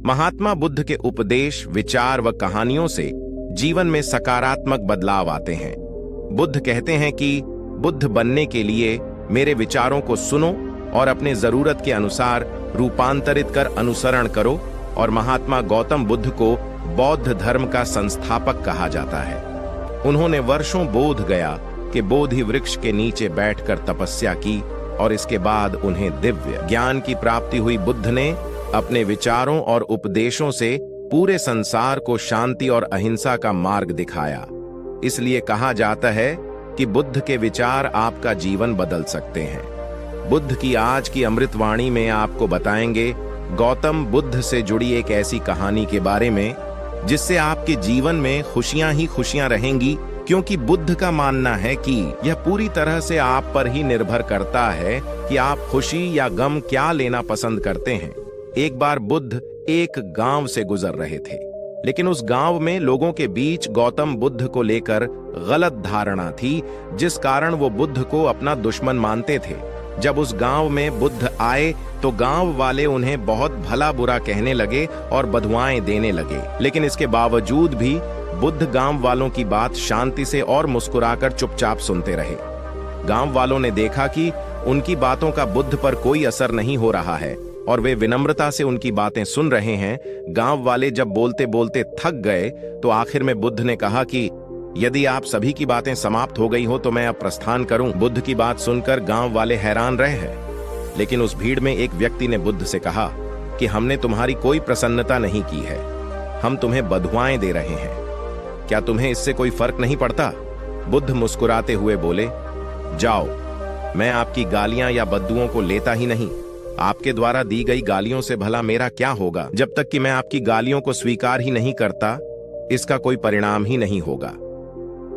महात्मा बुद्ध के उपदेश, विचार व कहानियों से जीवन में सकारात्मक बदलाव आते हैं। बुद्ध कहते हैं कि बुद्ध बनने के लिए मेरे विचारों को सुनो और अपने जरूरत के अनुसार रूपांतरित कर अनुसरण करो। और महात्मा गौतम बुद्ध को बौद्ध धर्म का संस्थापक कहा जाता है। उन्होंने वर्षों बोध गया कि बोधि वृक्ष के नीचे बैठकर तपस्या की और इसके बाद उन्हें दिव्य ज्ञान की प्राप्ति हुई। बुद्ध ने अपने विचारों और उपदेशों से पूरे संसार को शांति और अहिंसा का मार्ग दिखाया। इसलिए कहा जाता है कि बुद्ध के विचार आपका जीवन बदल सकते हैं। बुद्ध की आज की अमृतवाणी में आपको बताएंगे गौतम बुद्ध से जुड़ी एक ऐसी कहानी के बारे में जिससे आपके जीवन में खुशियां ही खुशियां रहेंगी, क्योंकि बुद्ध का मानना है कि यह पूरी तरह से आप पर ही निर्भर करता है कि आप खुशी या गम क्या लेना पसंद करते हैं। एक बार बुद्ध एक गांव से गुजर रहे थे, लेकिन उस गांव में लोगों के बीच गौतम बुद्ध को लेकर गलत धारणा थी, जिस कारण वो बुद्ध को अपना दुश्मन मानते थे। जब उस गांव में बुद्ध आए तो गांव वाले उन्हें बहुत भला बुरा कहने लगे और बदुआएं देने लगे, लेकिन इसके बावजूद भी बुद्ध गांव वालों की बात शांति से और मुस्कुराकर चुपचाप सुनते रहे। गांव वालों ने देखा कि उनकी बातों का बुद्ध पर कोई असर नहीं हो रहा है और वे विनम्रता से उनकी बातें सुन रहे हैं। गांव वाले जब बोलते बोलते थक गए तो आखिर में बुद्ध ने कहा कि यदि आप सभी की बातें समाप्त हो गई हो तो मैं अब प्रस्थान करूं। बुद्ध की बात सुनकर गांव वाले हैरान रहे हैं, लेकिन उस भीड़ में एक व्यक्ति ने बुद्ध से कहा कि हमने तुम्हारी कोई प्रसन्नता नहीं की है, हम तुम्हें बदुआएं दे रहे हैं, क्या तुम्हें इससे कोई फर्क नहीं पड़ता? बुद्ध मुस्कुराते हुए बोले, जाओ, मैं आपकी गालियां या बद्दुओं को लेता ही नहीं। आपके द्वारा दी गई गालियों से भला मेरा क्या होगा? जब तक कि मैं आपकी गालियों को स्वीकार ही नहीं करता, इसका कोई परिणाम ही नहीं होगा।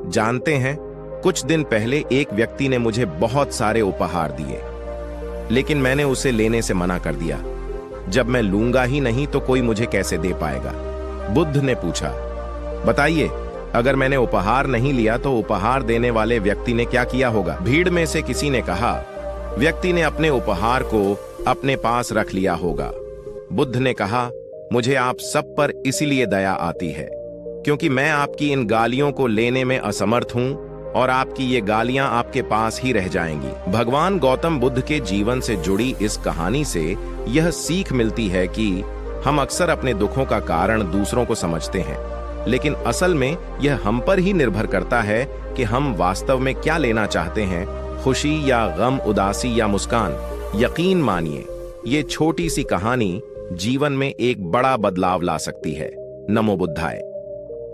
जानते हैं, कुछ दिन पहले एक व्यक्ति ने मुझे बहुत सारे उपहार दिए, लेकिन मैंने उसे लेने से मना कर दिया। जब मैं लूंगा ही नहीं तो कोई मुझे कैसे दे पाएगा? बुद्ध ने पूछा, बताइए, अगर मैंने उपहार नहीं लिया तो उपहार देने वाले व्यक्ति ने क्या किया होगा? भीड़ में से किसी ने कहा, व्यक्ति ने अपने उपहार को अपने पास रख लिया होगा। बुद्ध ने कहा, मुझे आप सब पर इसीलिए दया आती है क्योंकि मैं आपकी इन गालियों को लेने में असमर्थ हूं और आपकी ये गालियां आपके पास ही रह जाएंगी। भगवान गौतम बुद्ध के जीवन से जुड़ी इस कहानी से यह सीख मिलती है कि हम अक्सर अपने दुखों का कारण दूसरों को समझते हैं, लेकिन असल में यह हम पर ही निर्भर करता है कि हम वास्तव में क्या लेना चाहते हैं, खुशी या गम, उदासी या मुस्कान। यकीन मानिए, ये छोटी सी कहानी जीवन में एक बड़ा बदलाव ला सकती है। नमो बुद्धाय।